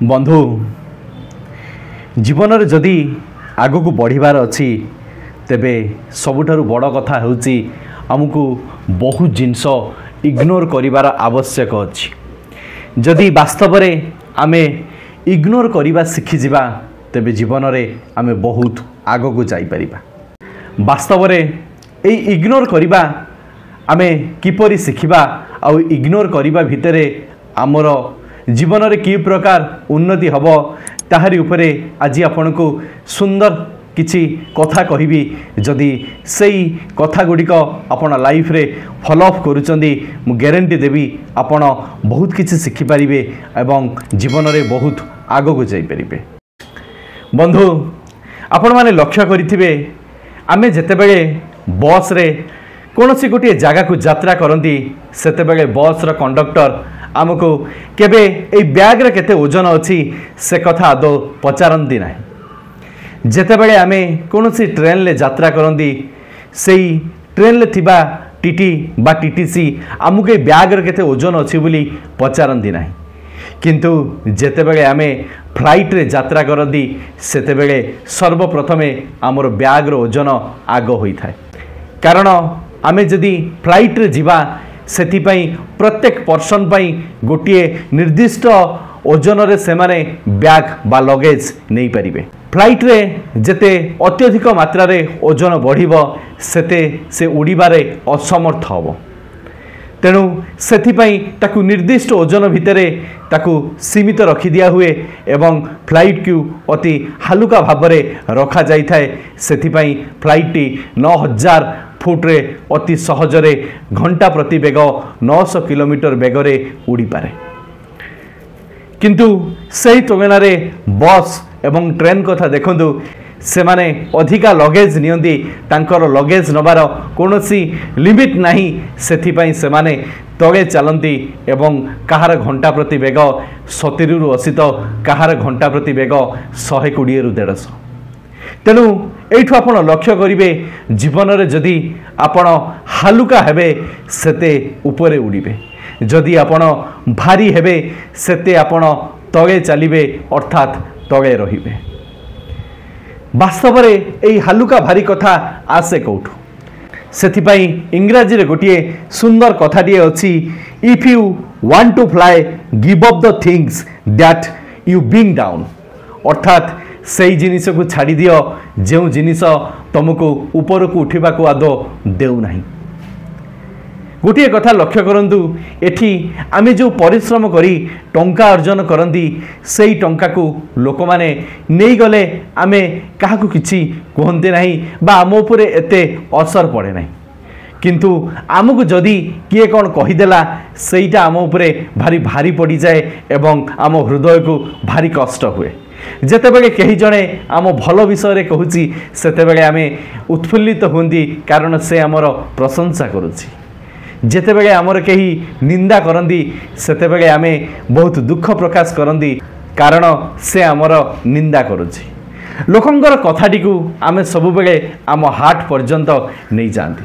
बंधु जीवन में जदि आग को बढ़िबार अच्छी तेबे सबुठारु बड़ कथा होउची आमको बहुत जिनस इग्नोर करिवार आवश्यक अच्छी। जदि वास्तव में आमे इग्नोर करिबा शिखि जिबा तेबे जीवन में आमे बहुत आग को जाई परिबा। वास्तव में एई इग्नोर करिबा आमे किपरि शिखिबा आ इग्नोर करिबा भितरे आमर जीवन में कि प्रकार उन्नति हब ताहारी उपरे आज आपण को सुंदर किछि कथा कहिबी। जदि सेई कथा गुड़िक आपण लाइफ रे फॉलो अप करूचंदी मु गारंटी देबी आपण बहुत किछि शिखि पारिबे एवं जीवन में बहुत आग को जाई परिबे। बंधु आपण माने लक्ष्य करिथिबे आमे जेतेबेले बस रे कोनोसी गोटे जगह को यात्रा करती सेतेबेले बस रो कंडक्टर आमको केबे ए बैग रे केते ओजन अच्छी से कथा आदौ पचारती ना। जेतेबेले आमे कोनोसी ट्रेन ले यात्रा करती सेई ट्रेन ले थिबा टीटी बा टीटीसी आमको बैग रे केते ओजन अच्छी बोली पचारती ना। किंतु जेतेबेले आमे फ्लाइट रे यात्रा करती सेतेबेले सर्वप्रथमे आमर बैग रो ओजन आग होई थाए। कारण आमे जदि फ्लाइट रे जिबा सेथिपाई प्रत्येक पर्सन पाई गोटे निर्दिष्ट ओजन रे से माने बैग बा लगेज नहीं पारिबे। फ्लाइट रे जेते अत्यधिक मात्रा रे ओजन बढ़िबो सेते से उड़ीबारे असमर्थ हबो। तेणु सेथिपाई ताकू निर्दिष्ट ओजन भितरे ताकू सीमित रखी दिया हुए एवं फ्लाइट को अति हालुका भावरे रखा जाई थाए। सेथिपाई फ्लाइट टी 9000 फुट रे अति सहजरे घंटा प्रति बेग 900 किलोमीटर बेगरे उड़ी पारे। किंतु सही तुलना रे बस एवं ट्रेन कथा देखंतु से माने अधिका लगेज नियंती तांकर लगेज नबार कोनोसी लिमिट नाही। सेथिपाई से माने तळे चलती एवं कहार घंटा प्रति बेग 70 रु 80 तो कहार घंटा प्रति बेग 120 रु 150। तेणु एठु आपण लक्ष्य करिवे जीवन रे जदि आपण हालुका हेबे सेते उपरे उड़ीबे, जदि आपण भारी हेबे सेते आपण तळे चलिबे अर्थात तळे रहिबे। वास्तव में यही हालुका भारी कथा आसे कौठु सेथिपाई इंग्राजी रे गोटे सुंदर कथाटी अच्छी if you want to fly give up the things that you bring down. अर्थात सही जिनिस को छाड़ी दियो जो जिनिस तुमको ऊपर को उठा को आदो देउ नाही। गोटे कथा लक्ष्य करंतु एठी आमे जो परिश्रम करी टंका अर्जन करंती सेई टंका को लोक माने नहीं गले आमे काहाकू किछि कहंते नाही बा आम उपरे एते असर पड़े नाही। किंतु आमको जदि किए कौन कहीदेला सेईटा आम उपरे भारी भारी पड़ जाए एवं आम हृदय को भारी कष्ट हुए। जेतेबेले कही जणे आम भल विषय रे कहूची सेतेबेले आमे उत्फुल्लित होंदी कारण से आमर प्रशंसा करूची। जेतेबेले आमर कही निंदा करंदी सेतेबेले आमे बहुत दुख प्रकाश करंदी कारण से आमर निंदा करूची। लोकंगर कथाटी को आमे सबु बेले आम हार्ट पर्यंत नहीं जाती।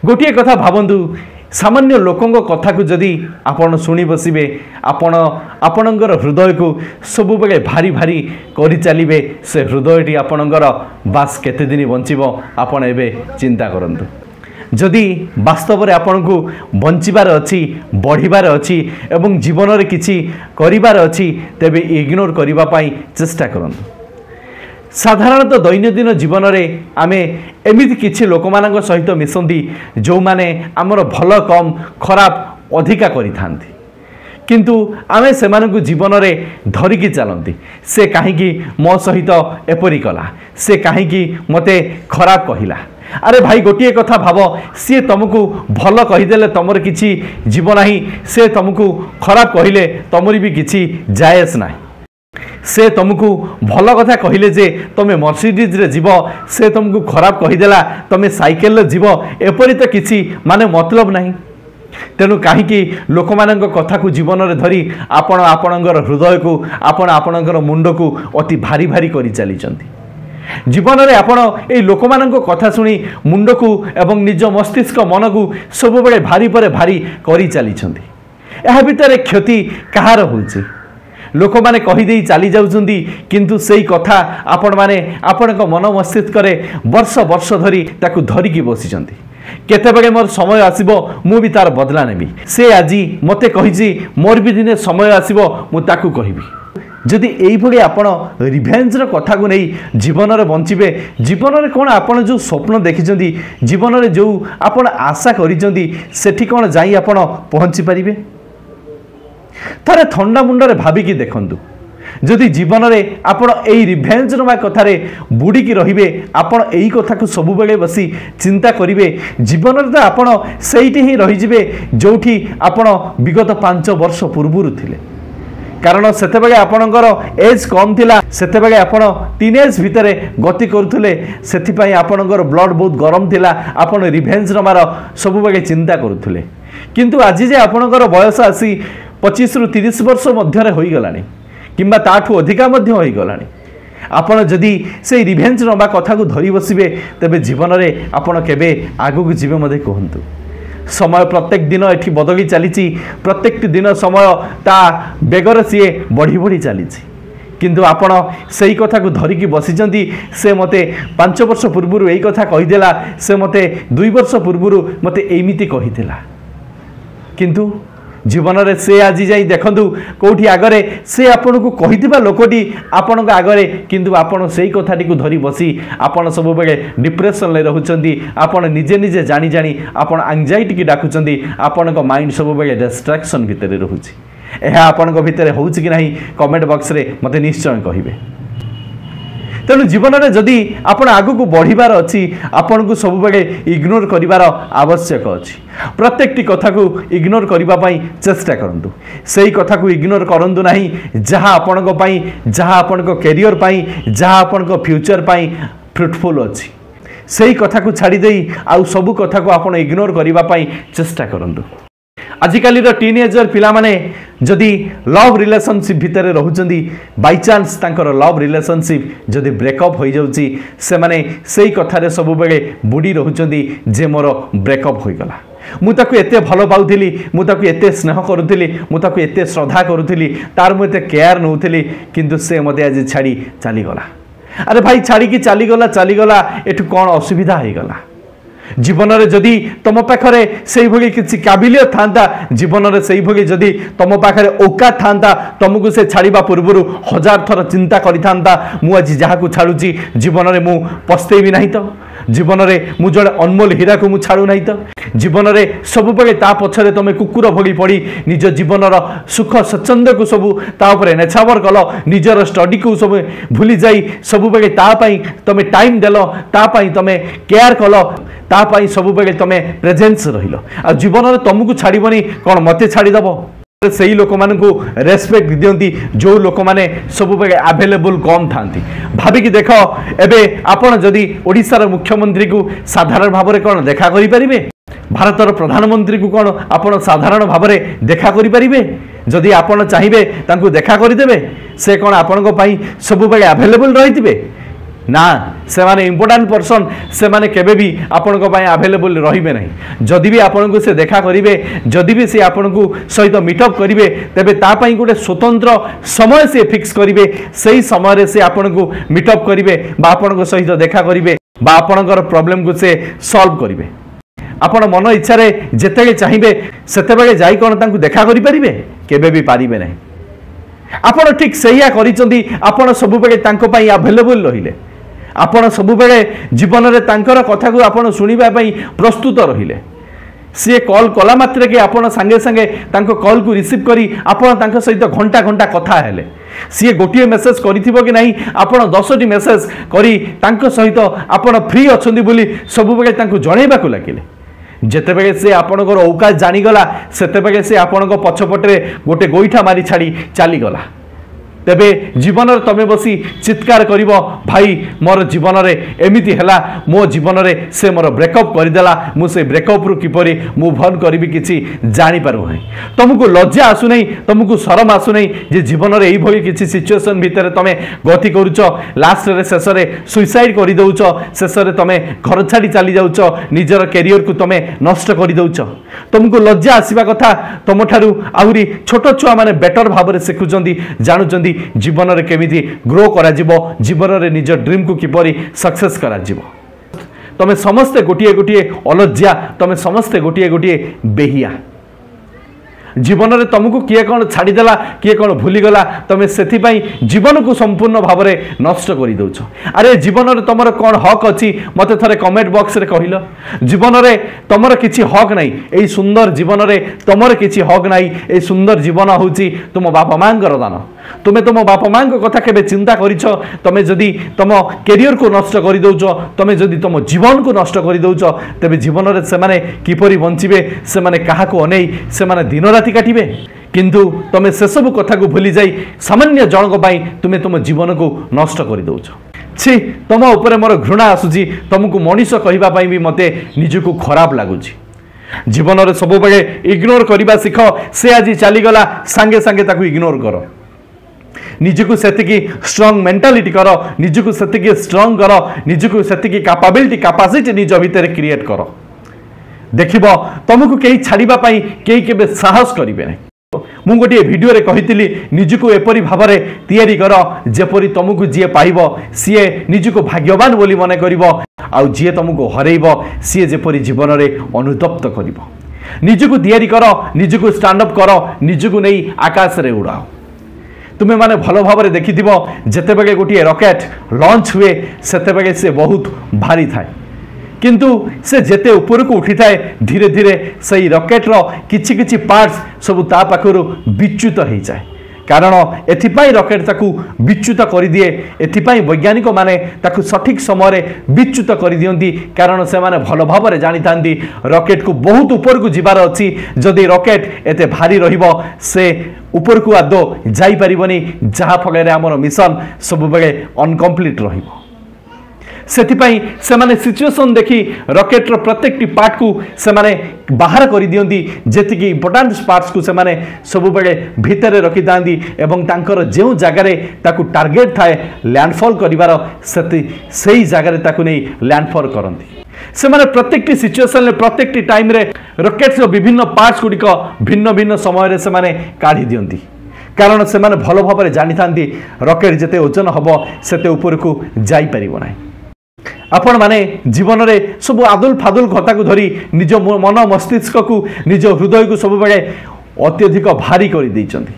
गोटे कथा भावंतु सामान्य लोकंग कथा को जदि आपण शुणी बसिबे आपण आपणकर हृदय को सबु बेले भारी भारी करि चलिबे से हृदयटी आपणकर बास केते दिन बंचिबो आपण एबे चिंता करंतु। जदि वास्तव में आपण को बंचिबार अच्छी बढ़िबार अच्छी एवं जीवन में किछि करिबार अच्छी तेबे इग्नोर करिबा पाई चेष्टा करंतु। साधारणतः दैनंदिन जीवन में आमे एमिति किछि लोक मानक सहित मिसंदी जो माने आमर भल कम खराब अधिका करि थांती किंतु आमे सेमानकु जीवन में धरिकी चलती। से काहींकी मो सहित एपरी कला से काहींकी मते खराब कहिला। अरे भाई गोटे कथा भाव सी तुमको भल कहीदेले तुमर किछि जीव नाही से तुमको खराब कहिले तुमरी भी किछि जायस नाही। से तुमको भल कथा कहले जे तुमे मर्सिडीज रे जीव से तुमको खराब कहीदेला तुमे साइकेल रे जीव एपरी तो किछि माने मतलब नाही। तेणु कहीं लोक मान कथा को जीवन में धरी आपण आपणकर हृदय को आपण आपणकर मुंड को अति भारी भारी करि चलीचंती। जीवन में आपण ए लोक मान कथा शुणी मुंड को एवं निज मस्तिष्क मन को सब बेले भारी पर भारी करि चलीचंती। एहा भितर क्षति कहार होउची लोक मैंने कहीदे चली जाउछंती किंतु सेई कथा आपण माने आपण मन मस्तिष्क वर्ष वर्ष धरी ताकू धरिकी बसिचंती केतेबेले मोर समय आसीबो मु भी तार बदला नेबी से आज मते कहिछि मोर भी दिने समय आसीबो मु ताकू कहिबी जदि एई भली आपण रिभेंज रो कथा को नहीं जीवन रे बंचिबे जीवन रे कोन आपण जो स्वप्न देखिचंती जीवन रे जो आपण आशा करिचंती सेठी कोन जाई आपण पहुंची परिबे थरे ठंडा मुंड रे भाबी की देखंतु जदि जीवन में आपण एई रिभेंज रमा कथारे बुड़ीकी रहिबे आपण एई कथा को सब बेले बसी चिंता करिवे जीवन रे तो आपण सेइठी ही रहि जिवे जोठी आपण विगत 5 वर्ष पूर्वरु थिले कारण सेते बेले आपणकर एज कम थिला सेते बेले आपण टीनेज भितरे गति करूथले सेथि पई आपणकर ब्लड बहुत गरम थिला आपण रिभेंज रमार सब बेले चिंता करूथले किंतु आज जे आपणकर बयस आसी 25 रु 30 वर्ष मध्य होई गलानी किंबा ताठू अधिका मध्य होई गलानी आपण जदि से रिभेंज नबा कथा को धरी बसिबे तबे जीवन रे आपण केबे आगु को जीवे मधे कहंतु समय प्रत्येक दिन एठी बदली चलीची प्रत्येक दिन समय ता बेगर सीए बढ़ी बढ़ी चलीची किंतु आपण सेई कथा को धरिकी बसिचंती से मते 5 वर्ष पूर्व एई कथा कहिदेला से मते 2 वर्ष पूर्व मते एमिति कहिदेला किंतु जीवन रे से आज जाई देखंतु कोठी आगरे से आपन को कहिथिबा लोकटी आपन आगरे किंतु आपन सेई कथाटी को धरी बसी आपन सब बेले डिप्रेशन ले रहउचंती आपन निजे निजे जानी जानी आपन एंजाइटी की डाकुचंती आपन को माइंड सब बेले डिस्ट्रैक्शन भितर रहउची एहा आपन को भितर होउची कि नाही कमेंट बॉक्स रे मते निश्चय कहिबे तेणु जीवन में जदि आपण आगु को बढ़िबार अच्छी आपण को सब बेले इग्नोर करिवार आवश्यक अच्छी प्रत्येकटी कथा को इग्नोर करिबा पई चेष्टा करंतु सेई कथा को इग्नोर करंतु नाही जहां आपण को पई जहां आपण को करियर पई जहां आपण को फ्यूचर पई फ्रूटफुल अच्छी सेई कथा को छाड़ी देई आउ सब कथा को आपण इग्नोर करिबा पई चेष्टा करंतु आजिकाली टीनेजर पिला माने जदि लव रिलेशनशिप भितर रहउचंदी बाय चांस तांकर लव रिलेशनशिप जदि ब्रेकअप हो जाउची से माने सेई कथारे सब बेले बुडी रहउचंदी जे मोर ब्रेकअप होई गला मु ताकू एते भलो पाउथिली मु ताकू एते स्नेह करूथिली मु ताकू एते श्रद्धा करूथिली तार मु एते केयर नउथिली किंतु से मते आज छाड़ी चली गला अरे भाई छाड़ी की चली गला एठु कोन असुविधा होई गला जीवन में जदि तुम पाखरे से भली किसी काबिलियत था जीवन में से भली जदि तुम पाखरे औकात था तुमको से छाड़ा पूर्व 1000 थर चिंता करिथांता मु आज जहाँ को छाड़ुची जीवन में मु पस्तेबी नहीं तो जीवन में मु जड़े अनमोल हीरा को मु छाड़ू नहीं तो जीवन में सब बेले ता पछरे तुम कुकुर भली पड़ी निज जीवन सुख स्वच्छंद को सब तापर नेछावर कल निजर स्टडी को सब भूली जाई सब बेले तापाई तुम टाइम देल तापाई तुम केयर कल तापाई सब बेले तुम प्रेजेंस रहिलो आ जीवन में तुमको छाड़बनी कौन मते छाड़ीदेव से लोक मानू रेस्पेक्ट दियंती जो लोक माने सब बेले अवेलेबल कम थांती भाविकी देख एबे आपण जदि ओडिशार मुख्यमंत्री को साधारण भाव में कौन देखा करि परिबे भारतर प्रधानमंत्री को कौन आपण साधारण भाव में देखा करि परिबे जदि आपण चाहिए तांको देखा करदेवे से कौन आपण सब बेले अवेलेबल रहिथिबे ना से माने इम्पोर्टेंट पर्सन से माने केबे भी आपण को अवेलेबल रहिबे नहीं जदि भी आपण को से देखा करिवे जदि भी से आपण को सहित मीटअप करिवे तबे ता पई गोटे स्वतंत्र समय से फिक्स करिवे सही समय रे से आपण को मीटअप करिवे बा आपण को सहित देखा करिवे बा आपणकर प्रॉब्लम को से सॉल्व करिवे आपण मन इच्छा रे जेतेले चाहिए सेते बेले जाई कोन तांको देखा करि परिबे केबे भी पारिबे नहीं आपण ठीक सहीया करिसंती आपण सब बेले तांको पई अवेलेबल रहिले आपण सब बेले जीवन में तांकर कथा को आपण सुनिबा पई प्रस्तुत रहिले सी कॉल कला मात्र के आपण संगे संगे तांको कॉल को रिसीव करी आपण तांको सहित घंटा घंटा कथा हेले सी गोटे मेसेज करिथिबो कि नहीं आपण 10टी मेसेज करी तांको सहित आपण फ्री अछंदी बोली सब बेले तांको जणैबा को लागिले जेतेबेले से आपणकर औकात जानीगला सेतेबेले से आपण पछपटे गोटे गोईठा मारी छाड़ी चलीगला तेबे जीवन में तुम बसी चित्कार कर भाई मोर जीवन में एमती है मो जीवन में से मोर ब्रेकअप करदेला मुझे ब्रेकअप रु किपरि मूव ऑन करी किसी जापर ना तुमको लज्जा आसुना तुमको शरम आसुना जे जीवन में यही किसी सिचुएशन भितर तुम गति करुच लास्ट रे शेष में सुइसाइड कर दौच शेष में तुम घर छाड़ी चली जाऊच निजर कैरियर को तुम नष्ट कर दौच तुमको लज्जा आसवा कथा तुम ठारू आहरी छोट छुआ मैंने बेटर भाव में शिखुंट जानुंट जीवन में केमिति ग्रो करा जीवन में निज ड्रीम को किपरि सक्सेस करा तुम समस्ते गोटे गोटे अलज्जा तुम समस्ते गोटे गोटे बेहिया जीवन में तुमको किए कौन छाड़देला किए कौन भूलीगला तुम से जीवन को संपूर्ण भाव में नष्ट कर दौच अरे जीवन में तुम कौन हक अच्छी मत थे कमेंट बॉक्स रे कहल जीवन में तुम किसी हक ना यही सुंदर जीवन में तुम किसी हक ना ये सुंदर जीवन हूँ तुम बापा माँ दान तुम्हें तुम बापा माँ कथा के चिंता कर तुम जदि तुम कैरियर को नष्ट कर दौच तुम जदि तुम जीवन को नष्ट कर दौच तेज जीवन में से किपरि बंचे से क्या अनै से दिन राति काटे किंतु तुम से सब कथा को भूली जाई सामान्य जनक तुम्हें तुम जीवन को नष्ट कर दौच छी तुम उपर मोर घृणा आसूची तुमको मनीष कहवाई भी मत निजको खराब लगुच जीवन में सब बड़े इग्नोर करने शिख से आज चलीगला सांगे सांगे ताकू इग्नोर कर निजको सेतिकी स्ट्रांग मेंटालिटी कर निजको सेतिकी स्ट्रांग कर निजको सेतिकी कैपेबिलिटी कैपेसिटी निज भीतर क्रिएट कर देखिबो तुमको कहीं छाड़िबा पई कहीं केबे साहस करिवे नै मु गोटे वीडियो रे कहितली निजको एपरि भाव में तैयारी कर जेपरि तुमको जी पाइबो सी निजको भाग्यवान बोली मने करिवो आउ जी तुमको हरैबो सी जेपरि जीवन में अनुतप्त करिवो निजको तैयारी कर निजको स्टैंड अप कर निजको नहीं आकाश रे उड़ाओ तुम्हें माने भल भाव में देखि जिते बेले गोटे रॉकेट लॉन्च हुए से से बहुत भारी थाए किंतु से जेते ऊपर को उठी थाए धीरे धीरे सही रॉकेट रो किछि किछि पार्ट्स सब ता पाखरु विच्युत हो जाए कारण एथिपाई रॉकेट ताकू विच्युत कर दिए एथिपाई वैज्ञानिक माने ताकू सठिक समय विच्युत कर दियंती कारण से माने भल भाव में जानी थांती रॉकेट को बहुत ऊपर को जिबार अछि जदि रॉकेट एते भारी रहिबो से ऊपर को आदो जाई परिबनी जहा फगरे हमर मिशन सब बेले अनकम्प्लीट रहिबो सेथिपाई से माने सिचुएशन देखी रॉकेट रो प्रत्येक पार्ट को से माने बाहर कर दियंती जेतिकी इंपोर्टेंट पार्ट्स को से माने सब बेले भीतर रखि दांदी एवं तांकर जेउ जगह ताकू टार्गेट थाए लैंडफॉल करिवार सही जगह ताकू नै लैंडफॉल करंती से माने प्रत्येक सिचुएशन ले प्रत्येक टाइम रे रॉकेट रो विभिन्न पार्ट्स गुडी को भिन्न भिन्न समय रे से माने काढी दियंती कारण से माने भलो भाव में जानी थांती रॉकेट जेते ओजन हबो सेते ऊपर को जाई परिबो नै आपण माने जीवन में सब आदुल फादुल कथा को धरी निज मन मस्तिष्क को निज हृदय को सब बेले अत्यधिक भारी कर देइचंती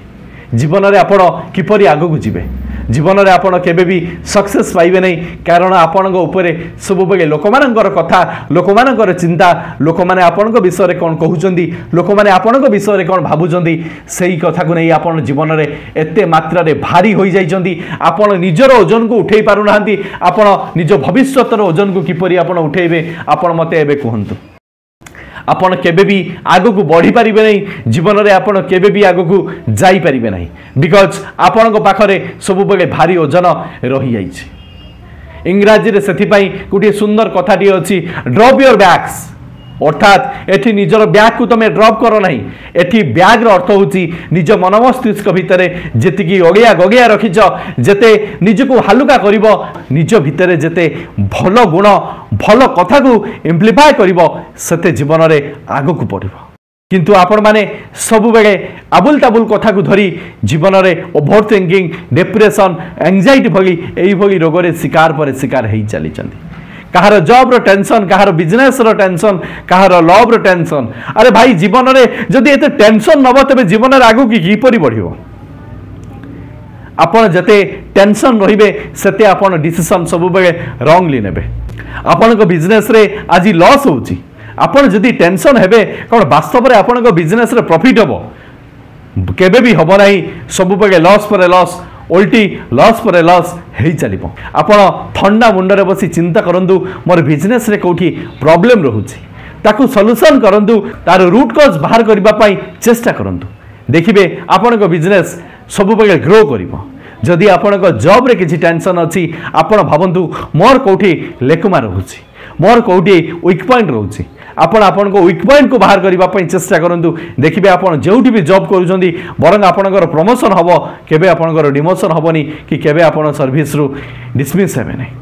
जीवन में आपण किपरि आगो को जीवे जीवन में आपण केबे भी सक्सेस पाइबे नहीं कारण आपण ऊपर सब बेले लोक मानकर कथा लोक मानकर चिंता लोक माने आपण विषय रे कोन कहउचंदी लोक माने आपण विषय रे कोन भाबुचंदी सही कथा को नहीं आपण जीवन में एते मात्रा रे भारी होई जाइचंदी आपण निजर ओजन को उठेई पारु नाहंती आपण निज भविष्यतर ओजन को किपरि आपण उठेइबे आपण मते एबे कहंतु आपण केबे भी आगो को बढ़ी पारिबे नहीं जीवन में आपण केबे भी आगो को जाई पारिबे नहीं बिकॉज आपण को पाखरे सब बेले भारी ओजन रही जाइछि इंग्राजी रे सेथिपाई गोटे सुंदर कथाटी अछि ड्रॉप योर बैग्स अर्थात एठी निजर बैग को तुम ड्रॉप कर नहीं एठी बैग रो अर्थ होची निज मन मस्तिष्क भितर जेतिकी अगिया गगिया रखिछ जेते निजको हालुका करिवो निज भितर जेते भल गुण भल कथा को एम्प्लीफाई करिवो सेते जीवन रे आगो को पड़िवो किंतु आपण माने सब बेले आबुल ताबुल कथा को धरी जीवन रे ओवर थिंकिंग डिप्रेशन एंजाइटी भली एई भली रोग रे शिकार पर शिकार हेई चली चंदी कहार जॉब रो टेंशन कहार बिजनेस रो टेंशन कहार लव रो टेंशन अरे भाई जीवन में जदि एते टेंशन नब तबे जीवन रे आगु की किपरि बढ़िबो आपण जते टेंशन रहिबे सेते आपण डिसीजन सब बेले रॉन्गली नेबे आपण को बिजनेस रे आज लॉस होउची आपण जदि टेंशन हेबे कोन वास्तव रे आपण को बिजनेस रे प्रॉफिट हबो केबे भी हबो नाही सब बेले लॉस पर लॉस उल्टी लॉस पर लॉस हे चलिबो आपण ठंडा मुंडरे बसी चिंता करंदु मोर बिजनेस रे कोठी प्रॉब्लम रहउची ताकू सॉल्यूशन करंदु तार रूट कॉज बाहर करबा पई चेष्टा करंदु देखिबे आपण को बिजनेस सब बेले ग्रो करिवो जदि आपण जॉब रे किसी टेंशन अच्छी आपण भावतु मोर कौटी लेकुमा रोचे मोर कौटी वीक पॉइंट रोचे आपण वीक पॉइंट को बाहर करने चेष्टा करूँ देखिए आप जो भी जॉब करुँच बरं आपणकर प्रमोशन हम केबे आपणकर डिमोशन हेनी कि केबे आपण सर्विस रु डिसमिस हेबे नहीं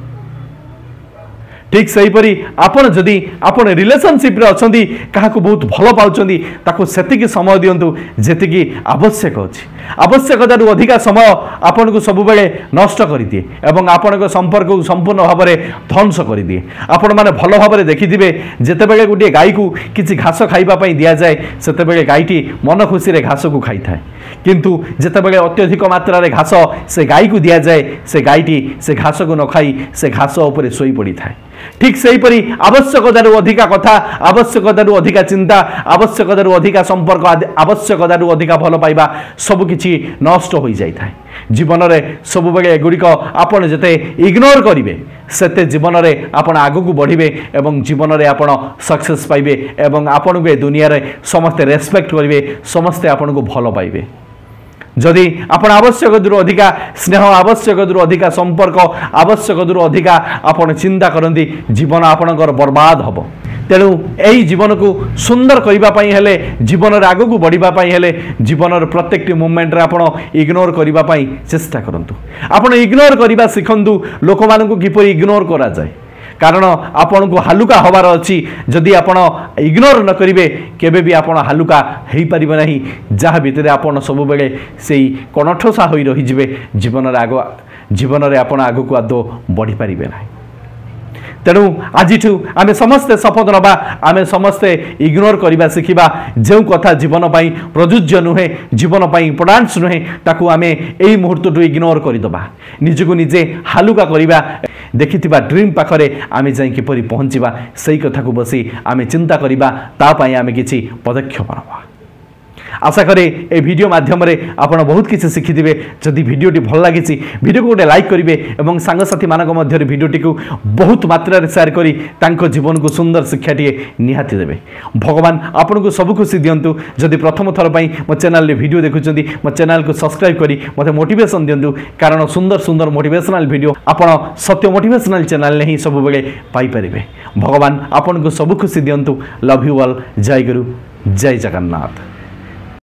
ठीक सहीपरी आपण जदि आपण रिलेशनशिप रे अछंती काहाकू बहुत भल पाउछंती ताकू सेतिकी समय दियंतु जेतिकी आवश्यक अछि आवश्यकता रु अधिका समय आपण को सब बेले नष्ट करि दिए एवं आपण को संपर्क को संपूर्ण भाव में ध्वंस कर दिए आपण माने भल भाव में देखिथिबे जेते बेले गुटे गाई को किछि घास खाइबा पई दिया जाए सेते बेले गाईटी मन खुशी रे घास को खाई थाए किंतु जेते बेले अत्यधिक मात्रा रे घास से गाई को दिया जाए से गाईटी से घास को न खाई से घास ऊपर सोई पड़ी थाए ठीक सहीपरी आवश्यकतारू अधिका कथा आवश्यकतारू अधिका चिंता आवश्यकतारू अधिका संपर्क आवश्यकतारू अधिका भल पाइबा सबकिछि नष्ट हो जाए जीवन में सब बेले गुड़िक आपड़ जिते इग्नोर करेंगे सेते जीवन में आपड़ आग को बढ़े एवं जीवन में आपड़ सक्सेस पाइबे एवं आपन को दुनिया रे समस्ते रेस्पेक्ट करेंगे समस्ते आपन को भल पाइबे जदि आपण आवश्यक अधिका स्नेह आवश्यक अधिका संपर्क आवश्यक अधिका आपण चिंता करती जीवन आपणकर बर्बाद हम तेणु यही जीवन को सुंदर करने हेले जीवन आग को बढ़ापी हेले जीवन प्रत्येक मुवमेंट रे आपण इग्नोर करने चेष्टा करूँ आपण इग्नोर करने शिखु लोक मानू किपरि इग्नोर करा जाए कारण आपण को हालुका हबार अच्छी जदि आपण इग्नोर न करेंगे केबे भी आपण हालुका हो पार नहीं जहाँ भितर आपण सब बेले से कणठसा हो रही जीवन में आपण आग को आदौ बढ़ी पारे ना तेणु आज आम समस्ते शपथ नवा आम समस्ते इग्नोर करवा शिखा जो कथा जीवन पर प्रযোज्य नुहे जीवन पर इम्पोर्टान्स नुहे ताकू आम यही मुहूर्त इग्नोर करदे निजको निजे हालुका करवा देखि ड्रीम पाखरे आम जाई किपरि पहुँचवा सही कथा को बसी आम चिंता करवा तापाई आम किछि पदक्षेप नवा आशा करे ए वीडियो माध्यम आपण बहुत किसी शिखिथे जदि भिडियोटी भल लगी वीडियो को गोटे लाइक करेंगे और सांगसाथी मानक मध्य वीडियोटी को बहुत मात्रा शेयर करी तांको जीवन को सुंदर शिक्षाटी निहाती देवे भगवान आपन को सब खुशी दिंतु जदि प्रथम थर पर मो चैनल वीडियो देखुं मो चैनल को सब्सक्राइब करी मत मोटिवेशन दिंतु कारण सुंदर सुंदर मोटिवेशनल वीडियो आपण सत्य मोटिवेशनल चैनल ही सब बेले पाइपर भगवान आपन को सब खुशी दिंतु लव यू ऑल जय गुरु जय जगन्नाथ।